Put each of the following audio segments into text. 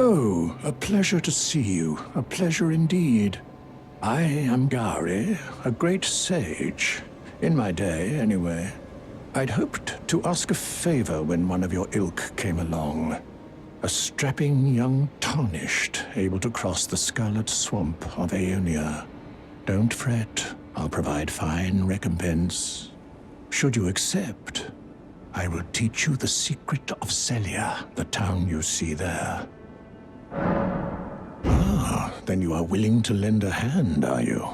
Oh, a pleasure to see you. A pleasure indeed. I am Gari, a great sage. In my day, anyway. I'd hoped to ask a favor when one of your ilk came along. A strapping young tarnished, able to cross the scarlet swamp of Aeonia. Don't fret, I'll provide fine recompense. Should you accept, I will teach you the secret of Celia, the town you see there. Ah, then you are willing to lend a hand, are you?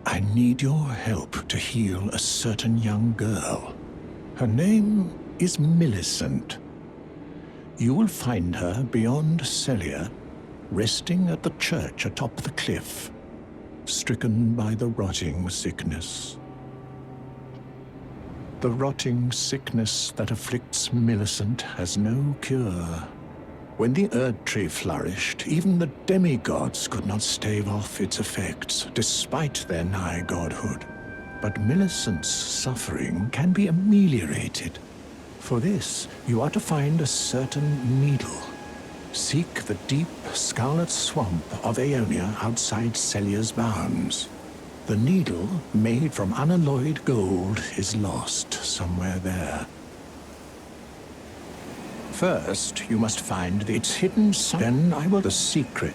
I need your help to heal a certain young girl. Her name is Millicent. You will find her beyond Celia, resting at the church atop the cliff, stricken by the rotting sickness. The rotting sickness that afflicts Millicent has no cure. When the Erd Tree flourished, even the demigods could not stave off its effects, despite their nigh godhood. But Millicent's suffering can be ameliorated. For this, you are to find a certain needle. Seek the deep, scarlet swamp of Aeonia outside Celia's bounds. The needle, made from unalloyed gold, is lost somewhere there. First, you must find its hidden site. Then I will the secret.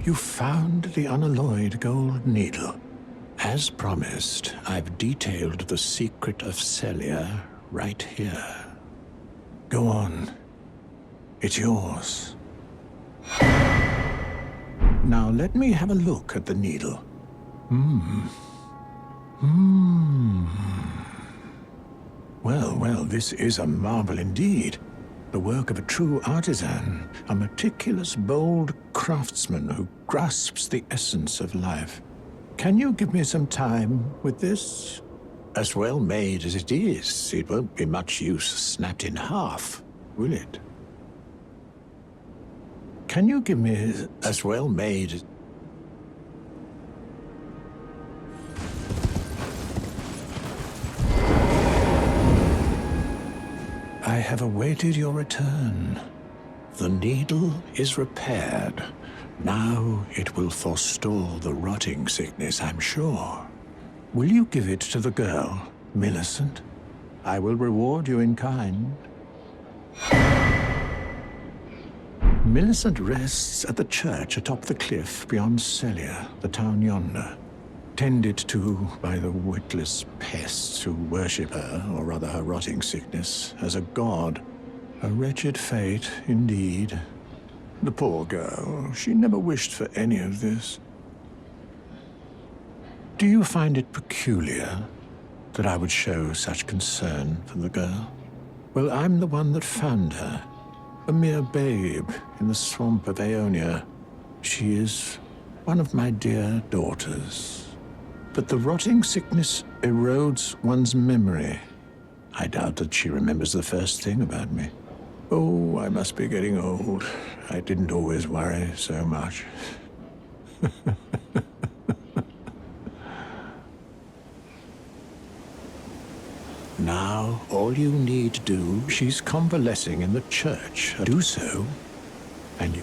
You found the unalloyed gold needle. As promised, I've detailed the secret of Celia right here. Go on. It's yours. Now let me have a look at the needle. Well, this is a marvel indeed. The work of a true artisan, a meticulous, bold craftsman who grasps the essence of life. Can you give me some time with this? As well made as it is, it won't be much use snapped in half, will it? Can you give me as well made as... I have awaited your return. The needle is repaired. Now it will forestall the rotting sickness, I'm sure. Will you give it to the girl, Millicent? I will reward you in kind. Millicent rests at the church atop the cliff beyond Celia, the town yonder. Tended to by the witless pests who worship her, or rather her rotting sickness, as a god. A wretched fate, indeed. The poor girl, she never wished for any of this. Do you find it peculiar that I would show such concern for the girl? Well, I'm the one that found her. A mere babe in the swamp of Aeonia. She is one of my dear daughters. But the rotting sickness erodes one's memory. I doubt that she remembers the first thing about me. Oh, I must be getting old. I didn't always worry so much. Now, all you need to do, she's convalescing in the church. Do so, and you...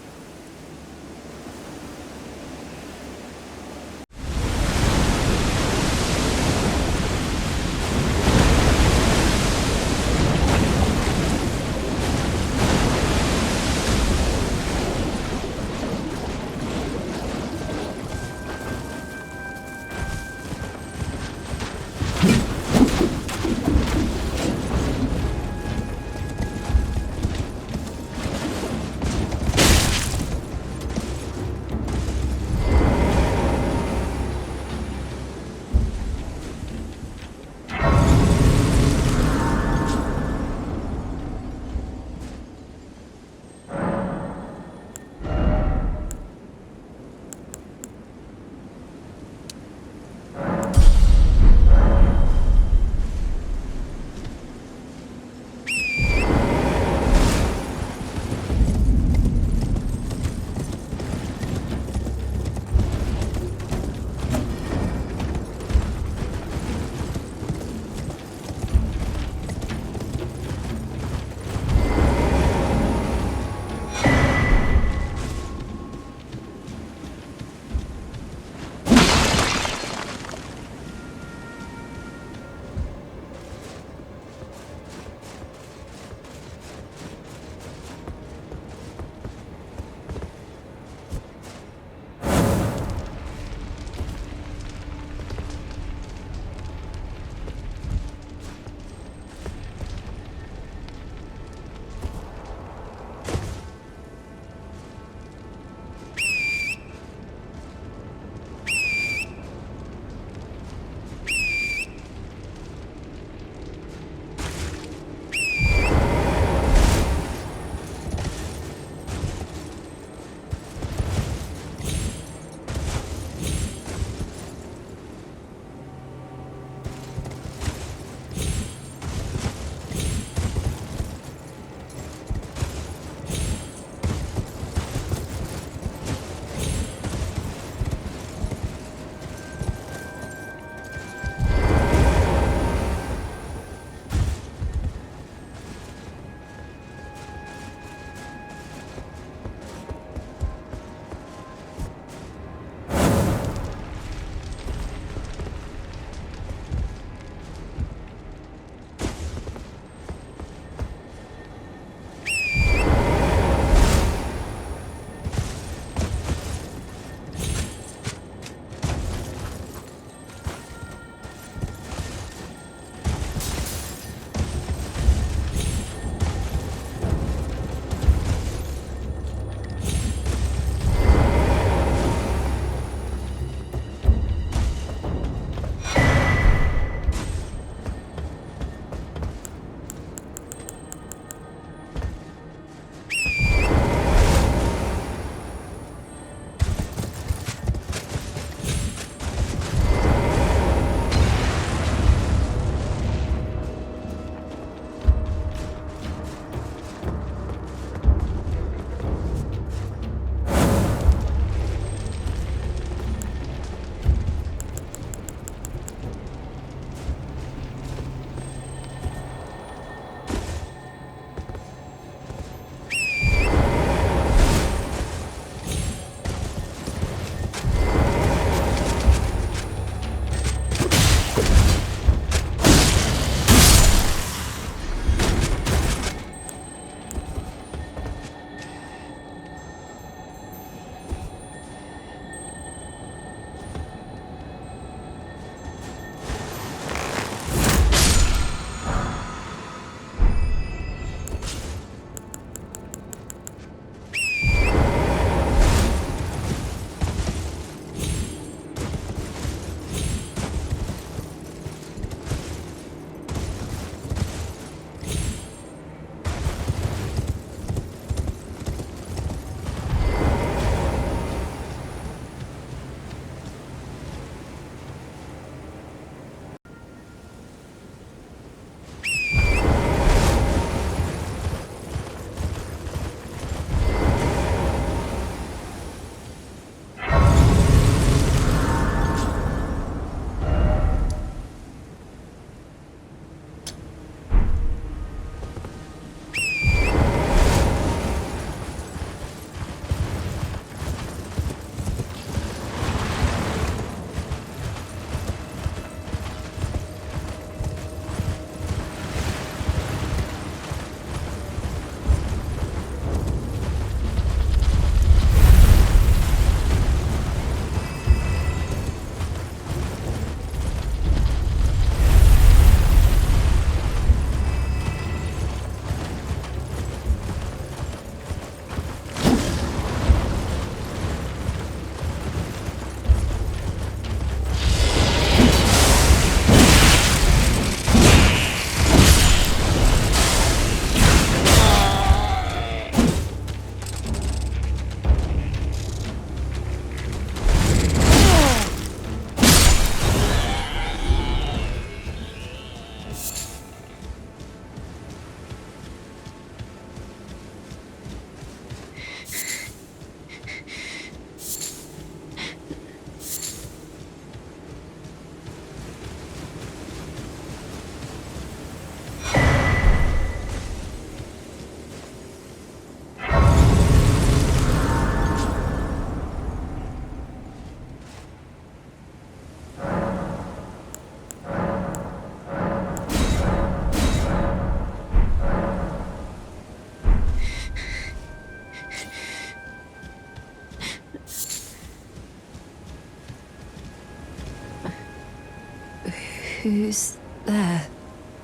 Who's there?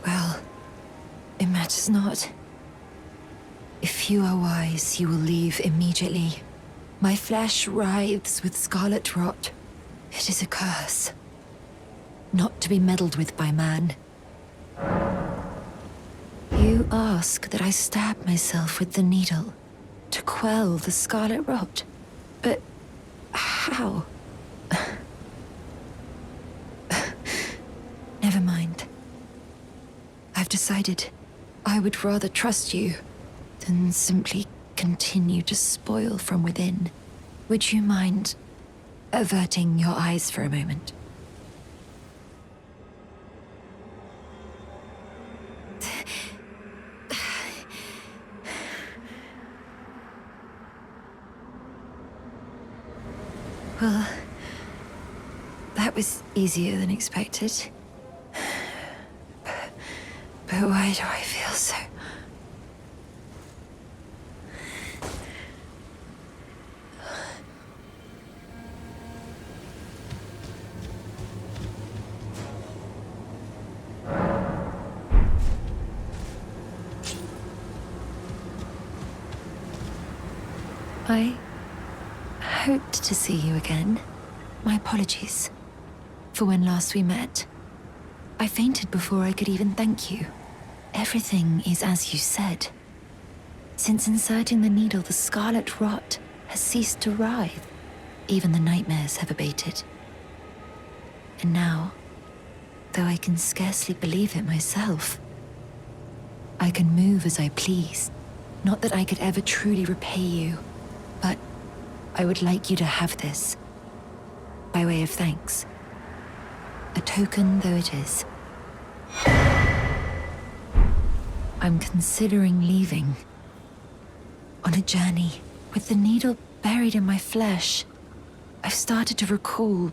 Well, it matters not. If you are wise, you will leave immediately. My flesh writhes with scarlet rot. It is a curse, not to be meddled with by man. You ask that I stab myself with the needle to quell the scarlet rot. But how? Never mind. I've decided I would rather trust you than simply continue to spoil from within. Would you mind averting your eyes for a moment? Well, that was easier than expected. But why do I feel so... I hoped to see you again. My apologies for when last we met. I fainted before I could even thank you. Everything is as you said. Since inserting the needle, the scarlet rot has ceased to writhe. Even the nightmares have abated. And now, though I can scarcely believe it myself, I can move as I please. Not that I could ever truly repay you, but I would like you to have this, by way of thanks. A token though it is. I'm considering leaving. On a journey, with the needle buried in my flesh. I've started to recall,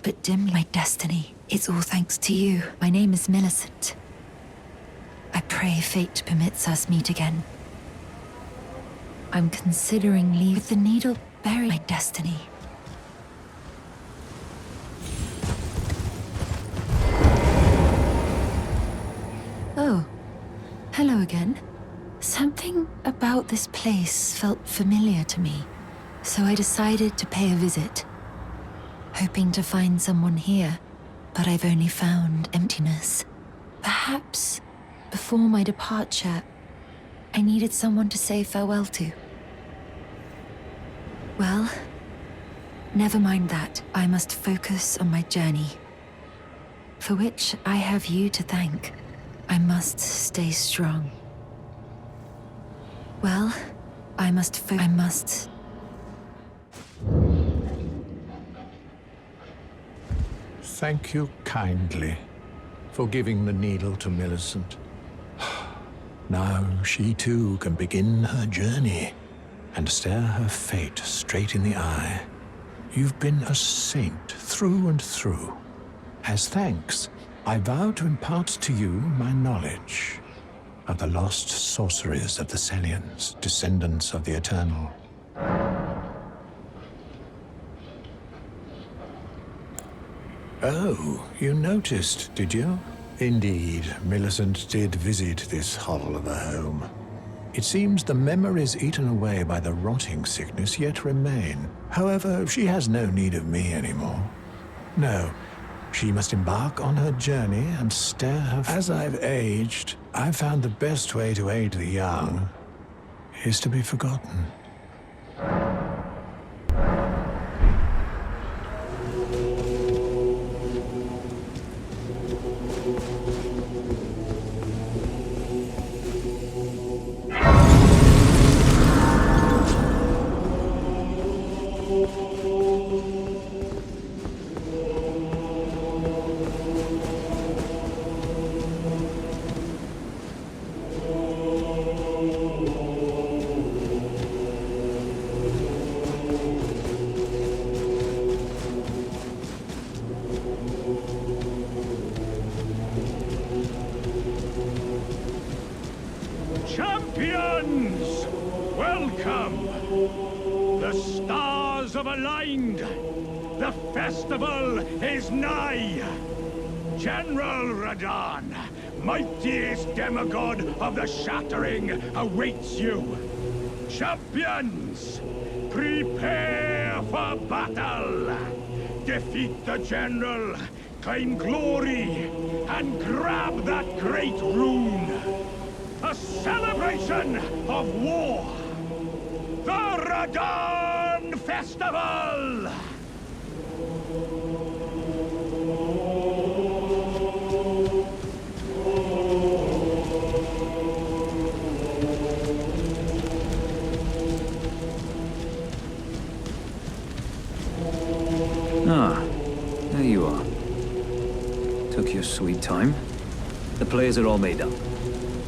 but dim my destiny. It's all thanks to you. My name is Millicent. I pray fate permits us meet again. I'm considering leaving with the needle buried my destiny. Oh, hello again. Something about this place felt familiar to me, so I decided to pay a visit, hoping to find someone here, but I've only found emptiness. Perhaps before my departure, I needed someone to say farewell to. Well, never mind that. I must focus on my journey, for which I have you to thank. I must stay strong. Well, I must. Thank you kindly for giving the needle to Millicent. Now she too can begin her journey and stare her fate straight in the eye. You've been a saint through and through. As thanks, I vow to impart to you my knowledge of the lost sorceries of the Caelians, descendants of the Eternal. Oh, you noticed, did you? Indeed, Millicent did visit this hovel of a home. It seems the memories eaten away by the rotting sickness yet remain. However, she has no need of me anymore. No, she must embark on her journey and stare her... As I've aged, I've found the best way to aid the young is to be forgotten. Champions! Welcome! The stars have aligned! The festival is nigh! General Radahn, mightiest demigod of the Shattering, awaits you. Champions, prepare for battle! Defeat the General, claim glory, and grab that great rune! A celebration of war! The Radahn Festival! Ah, there you are. Took your sweet time. The players are all made up.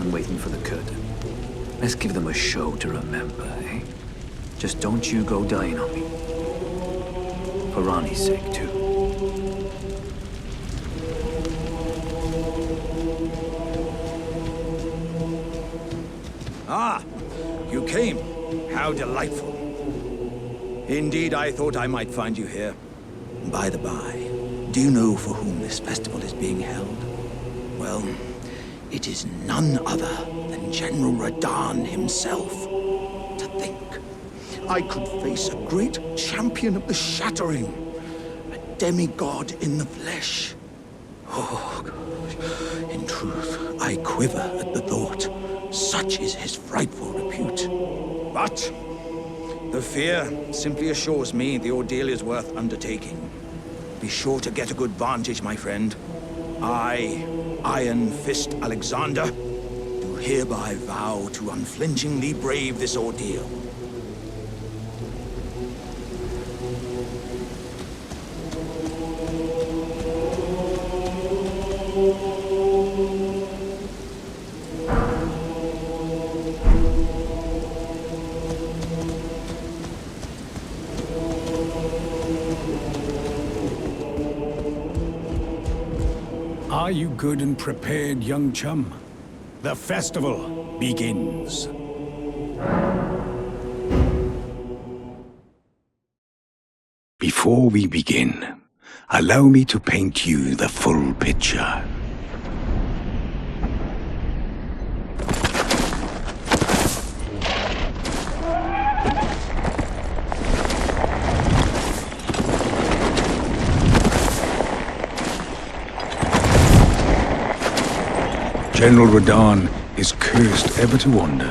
I'm waiting for the curtain. Let's give them a show to remember, eh? Just don't you go dying on me. For Ronnie's sake, too. Ah, you came. How delightful. Indeed, I thought I might find you here. By the by, do you know for whom this festival is being held? Well, it is none other than General Radahn himself. To think, I could face a great champion of the Shattering, a demigod in the flesh. Oh, gosh. In truth, I quiver at the thought. Such is his frightful repute. But the fear simply assures me the ordeal is worth undertaking. Be sure to get a good vantage, my friend. I, Iron Fist Alexander, do hereby vow to unflinchingly brave this ordeal. Are you good and prepared, young chum? The festival begins. Before we begin, allow me to paint you the full picture. General Radahn is cursed ever to wander.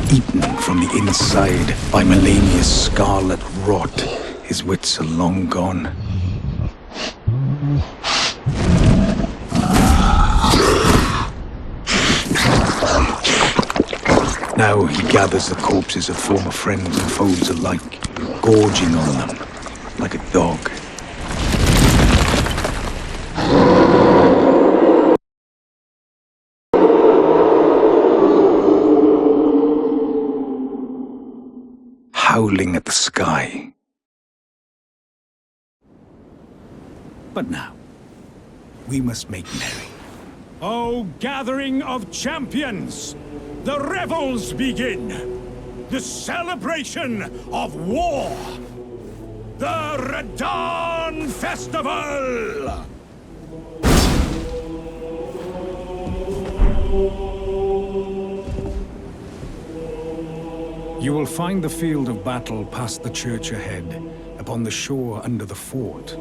Eaten from the inside by Melania's scarlet rot, his wits are long gone. Now he gathers the corpses of former friends and foes alike, gorging on them like a dog. Howling at the sky. But now, we must make merry. O gathering of champions! The revels begin! The celebration of war! The Radahn Festival! You will find the field of battle past the church ahead, upon the shore under the fort.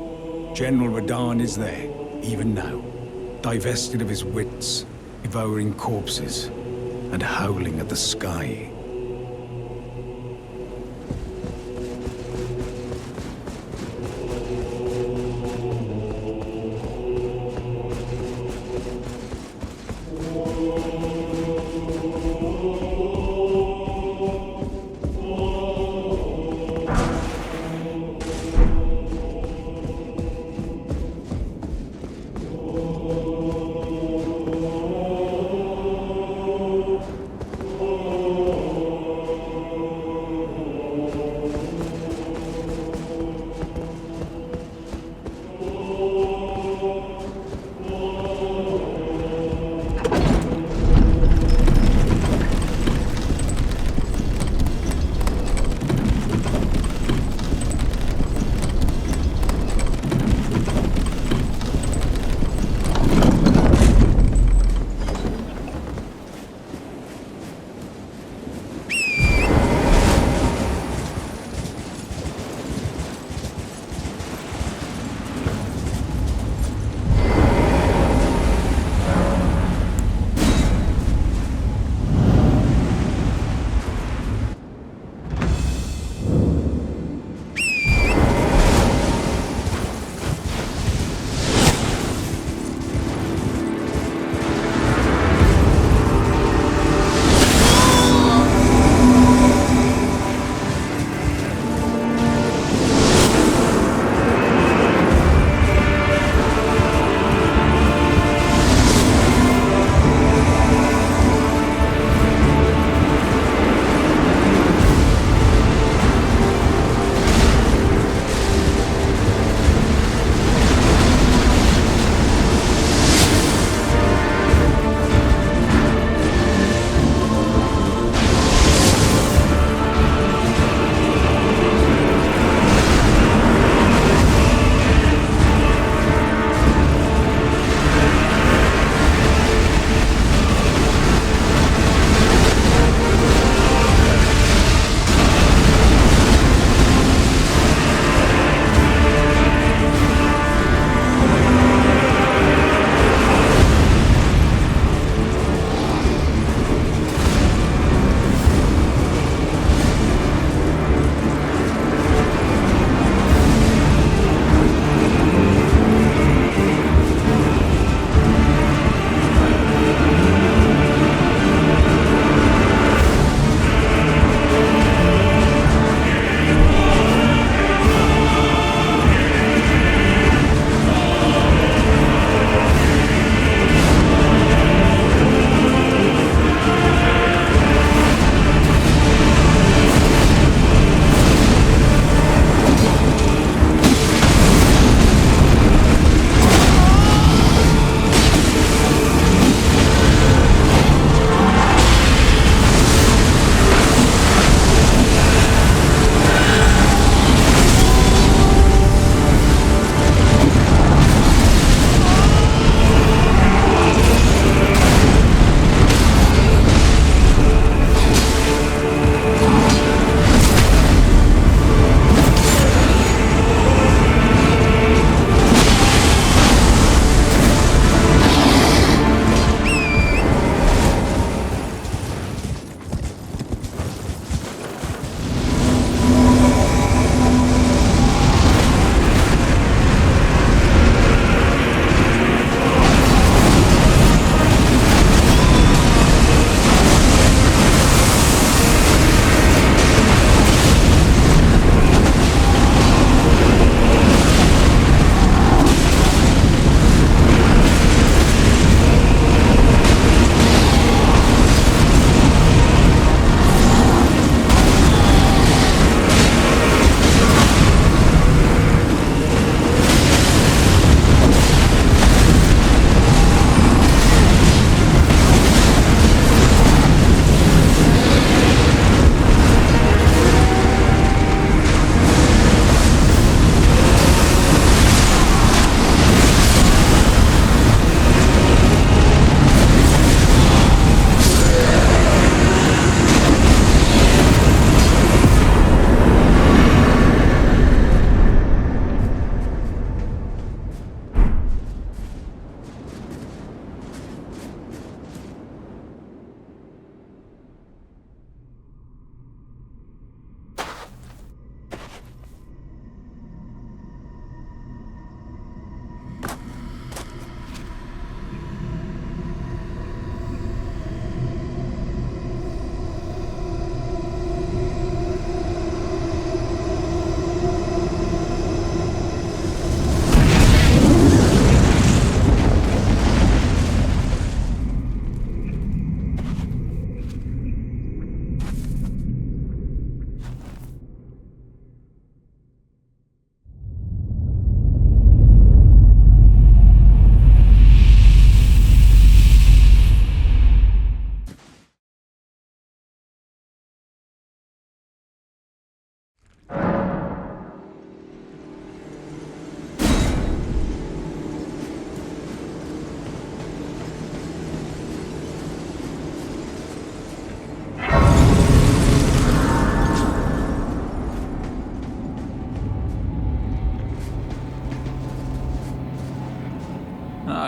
General Radahn is there, even now, divested of his wits, devouring corpses, and howling at the sky.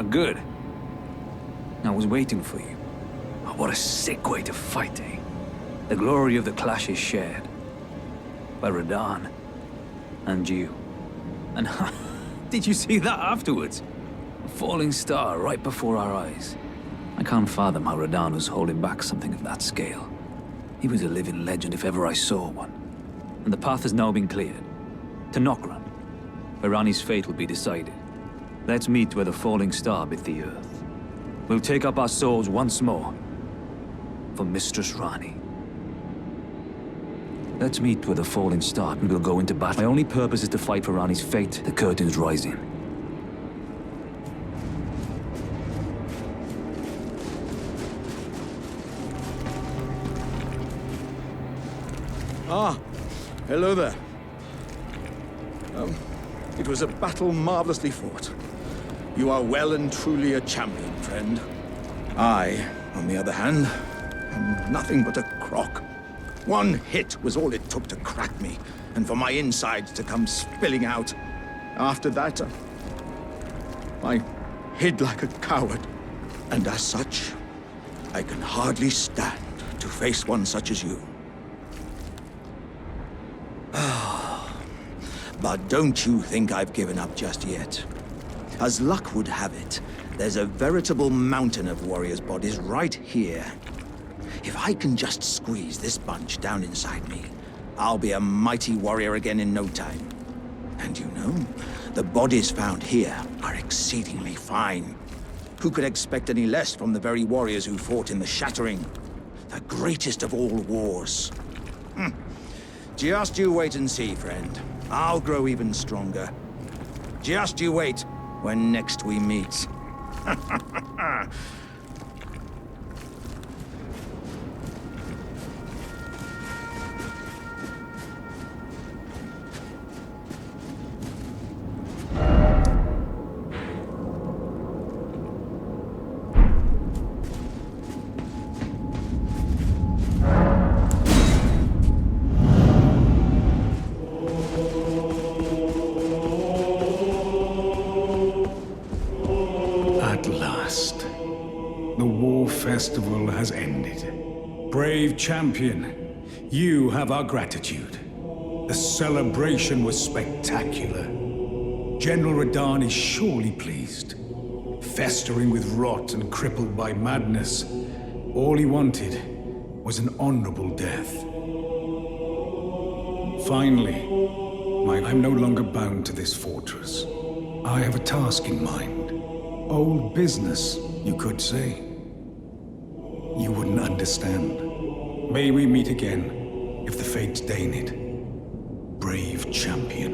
good. I was waiting for you. Oh, what a sick way to fight, eh? The glory of the clash is shared. By Radahn. And you. And did you see that afterwards? A falling star right before our eyes. I can't fathom how Radahn was holding back something of that scale. He was a living legend if ever I saw one. And the path has now been cleared. To Nokron, where Ranni's fate will be decided. Let's meet where the falling star bit the earth. We'll take up our swords once more. For Mistress Ranni. Let's meet where the falling star and we'll go into battle. My only purpose is to fight for Ranni's fate. The curtain's rising. Ah, hello there. It was a battle marvelously fought. You are well and truly a champion, friend. I, on the other hand, am nothing but a crock. One hit was all it took to crack me, and for my insides to come spilling out. After that, I hid like a coward. And as such, I can hardly stand to face one such as you. But don't you think I've given up just yet. As luck would have it, there's a veritable mountain of warriors' bodies right here. If I can just squeeze this bunch down inside me, I'll be a mighty warrior again in no time. And you know, the bodies found here are exceedingly fine. Who could expect any less from the very warriors who fought in the Shattering? The greatest of all wars. Just you wait and see, friend. I'll grow even stronger. Just you wait when next we meet. Festival has ended. Brave champion, you have our gratitude. The celebration was spectacular. General Radahn is surely pleased. Festering with rot and crippled by madness, all he wanted was an honorable death. Finally, I'm no longer bound to this fortress. I have a task in mind. Old business, you could say. You wouldn't understand. May we meet again, if the fates deign it. Brave champion.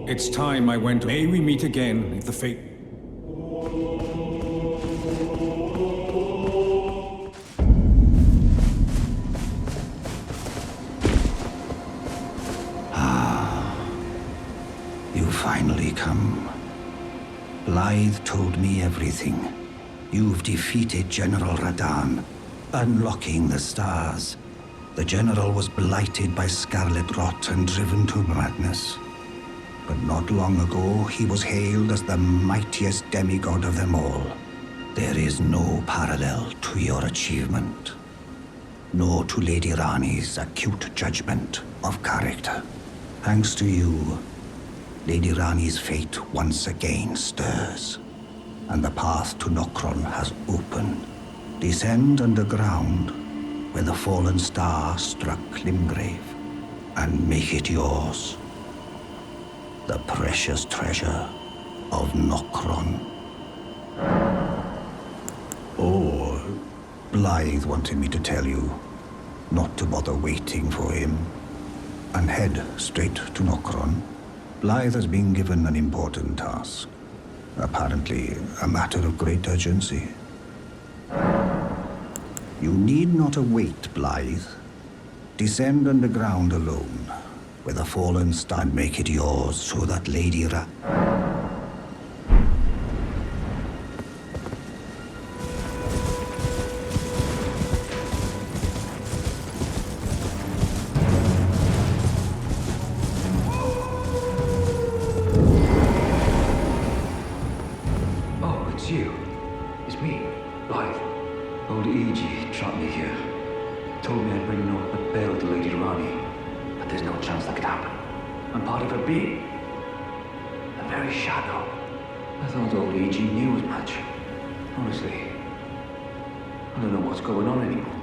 It's time I went. May we meet again, if the fate... You finally come. Blythe told me everything. You've defeated General Radahn, unlocking the stars. The General was blighted by scarlet rot and driven to madness. But not long ago, he was hailed as the mightiest demigod of them all. There is no parallel to your achievement, nor to Lady Ranni's acute judgment of character. Thanks to you, Lady Ranni's fate once again stirs. And the path to Nokron has opened. Descend underground, where the fallen star struck Limgrave, and make it yours. The precious treasure of Nokron. Oh, Blythe wanted me to tell you not to bother waiting for him, and head straight to Nokron. Blythe has been given an important task. Apparently, a matter of great urgency. You need not await Blythe. Descend underground alone, where the fallen star, and make it yours so that Lady shot me here. Told me I'd bring naught but bale to Lady Rani. But there's no chance that could happen. I'm part of her being. The very shadow. I thought old E.G. knew as much. Honestly, I don't know what's going on anymore.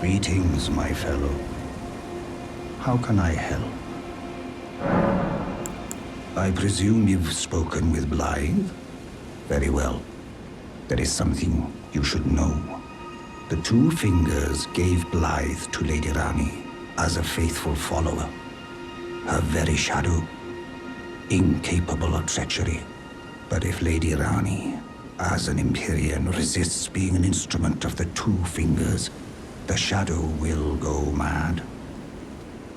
Greetings, my fellow. How can I help? I presume you've spoken with Blythe? Very well. There is something you should know. The Two Fingers gave Blythe to Lady Rani as a faithful follower. Her very shadow, incapable of treachery. But if Lady Rani, as an Empyrean, resists being an instrument of the Two Fingers, the shadow will go mad,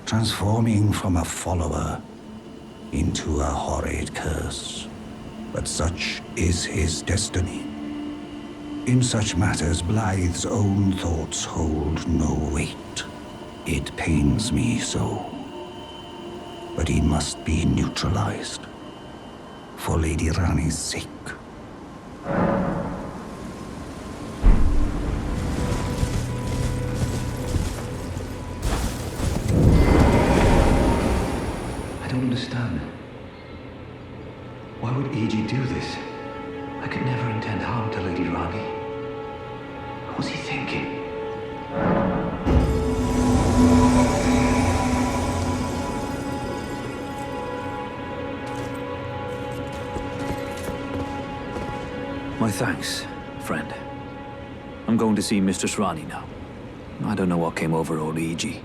transforming from a follower into a horrid curse. But such is his destiny. In such matters, Blythe's own thoughts hold no weight. It pains me so. But he must be neutralized. For Lady Rani's sake. I don't understand. Why would E.G. do this? I could never intend harm to Lady Rani. What was he thinking? My thanks, friend. I'm going to see Mistress Rani now. I don't know what came over old E.G.,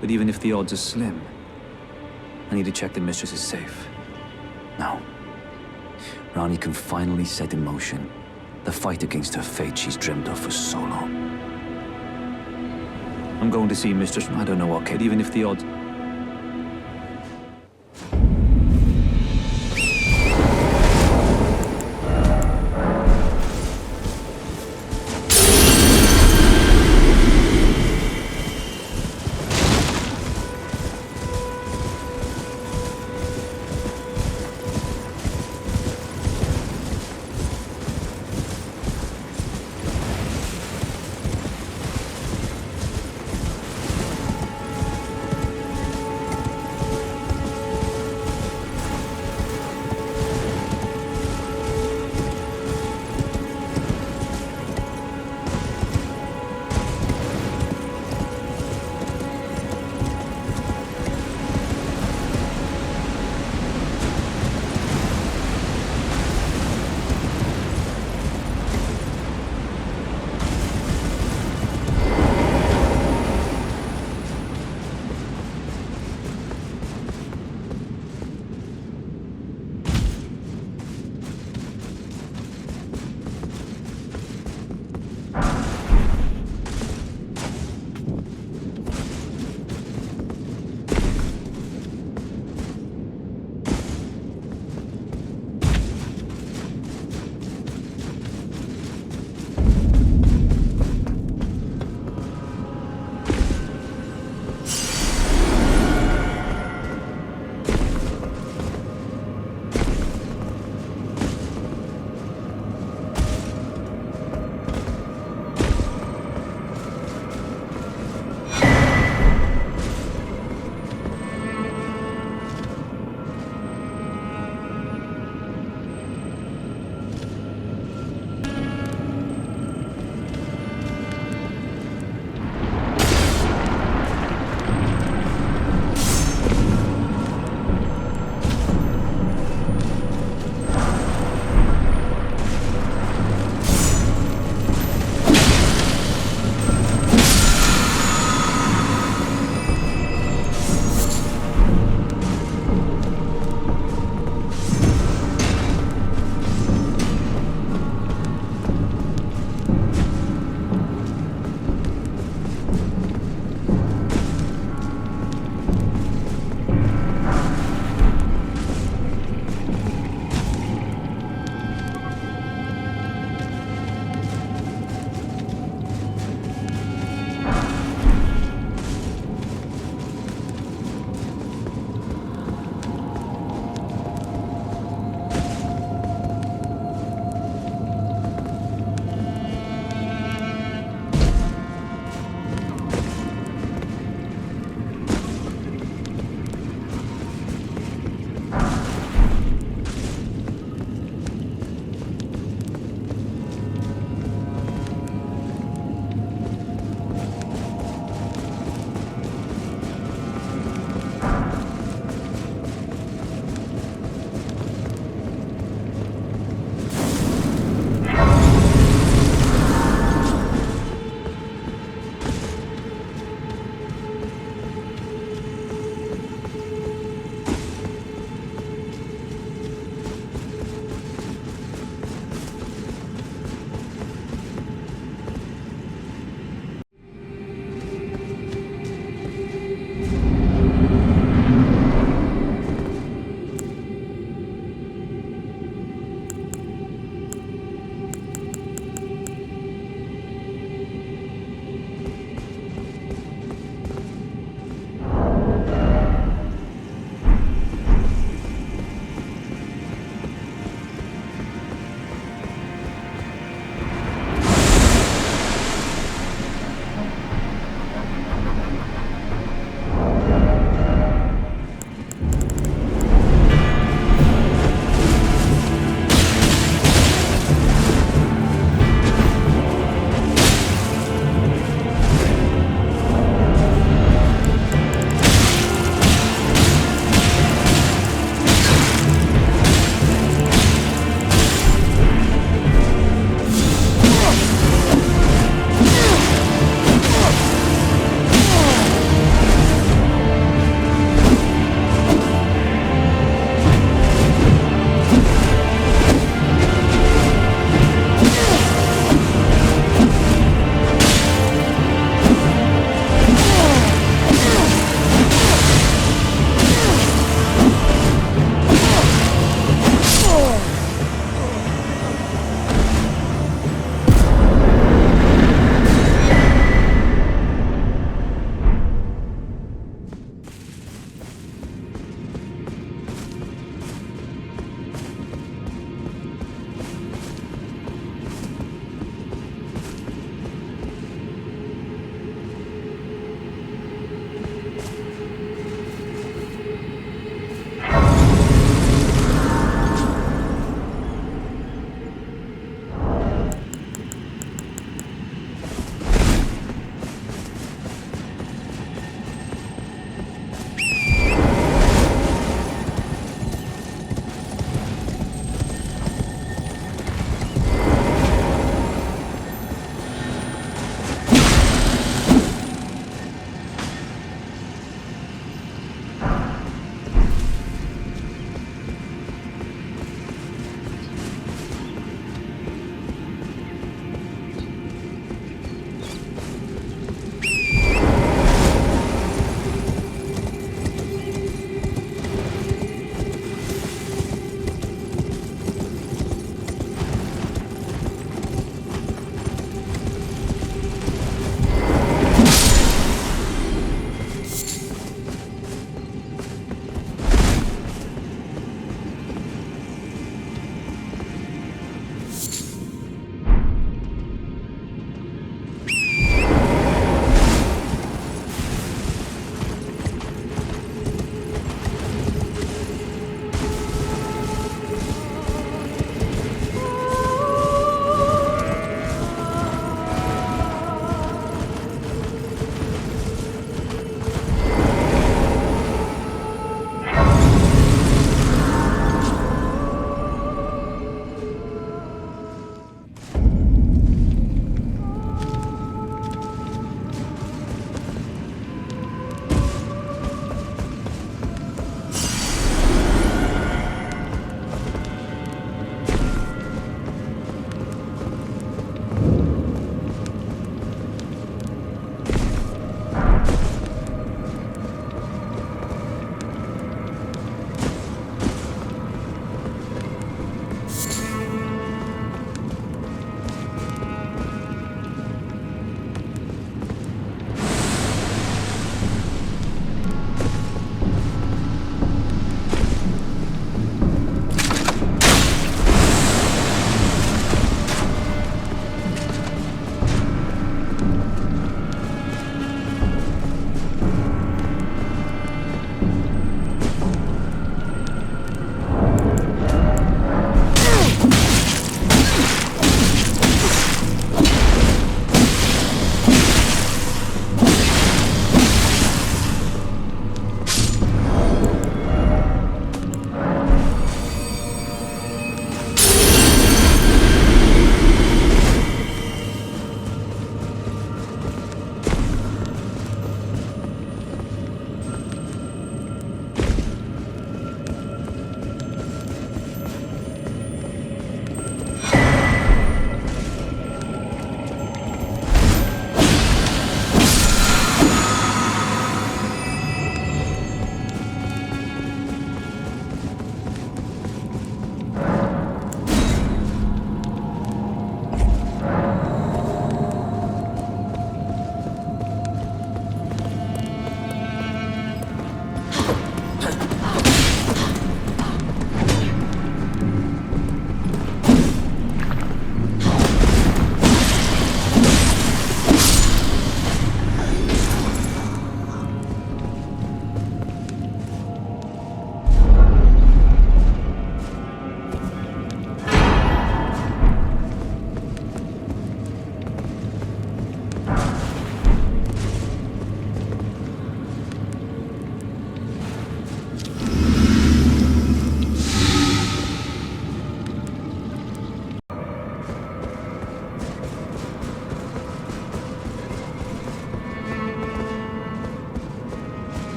but even if the odds are slim, I need to check the Mistress is safe. Now, Rani can finally set in motion the fight against her fate she's dreamed of for so long. I'm going to see Mistress... I don't know what, kid, even if the odds...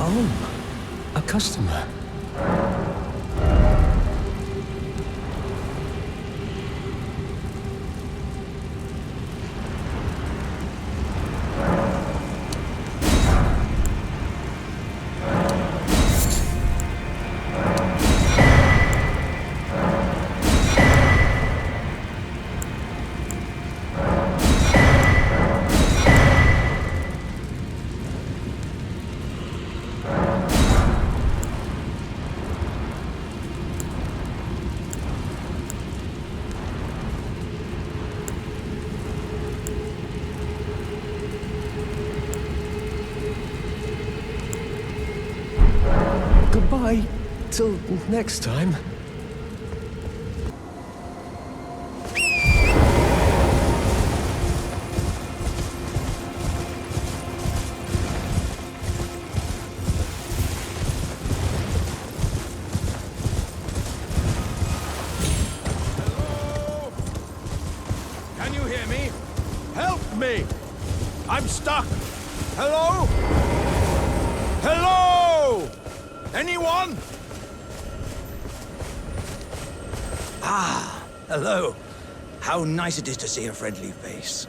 Oh, a customer. Goodbye. Till next time. Can you hear me? Help me! I'm stuck! Hello? Hello? Anyone? Ah, hello. How nice it is to see a friendly face.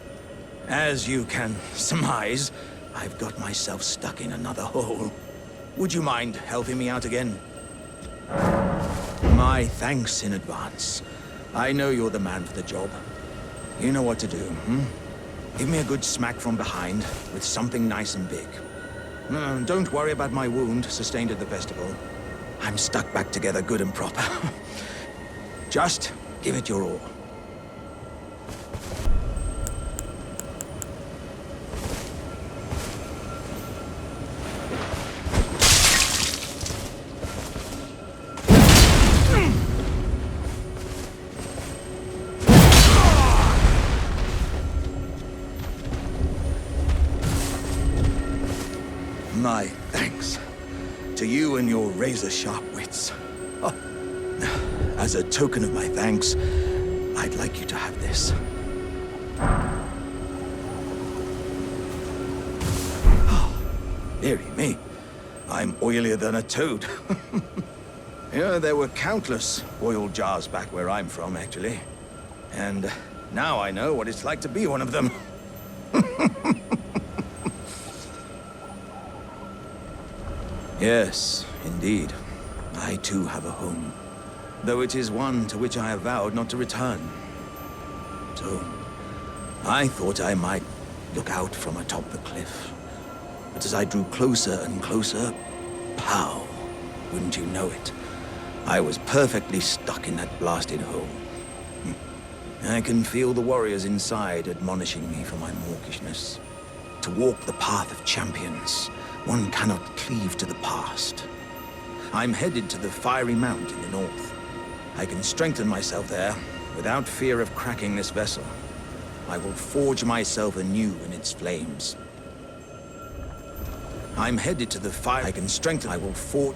As you can surmise, I've got myself stuck in another hole. Would you mind helping me out again? My thanks in advance. I know you're the man for the job. You know what to do, hmm? Give me a good smack from behind with something nice and big. Don't worry about my wound sustained at the festival. I'm stuck back together good and proper. Just give it your all. My thanks to you and your razor-sharp wits. Oh. As a token of my thanks, I'd like you to have this. Oh, dearie me. I'm oilier than a toad. Yeah, there were countless oil jars back where I'm from, actually. And now I know what it's like to be one of them. Yes, indeed. I too have a home, though it is one to which I have vowed not to return. So, I thought I might look out from atop the cliff. But as I drew closer and closer, pow, wouldn't you know it, I was perfectly stuck in that blasted hole. I can feel the warriors inside admonishing me for my mawkishness. To walk the path of champions, one cannot cleave to the past. I'm headed to the Fiery Mount in the north. I can strengthen myself there without fear of cracking this vessel. I will forge myself anew in its flames. I'm headed to the fire. I can strengthen. I will forge.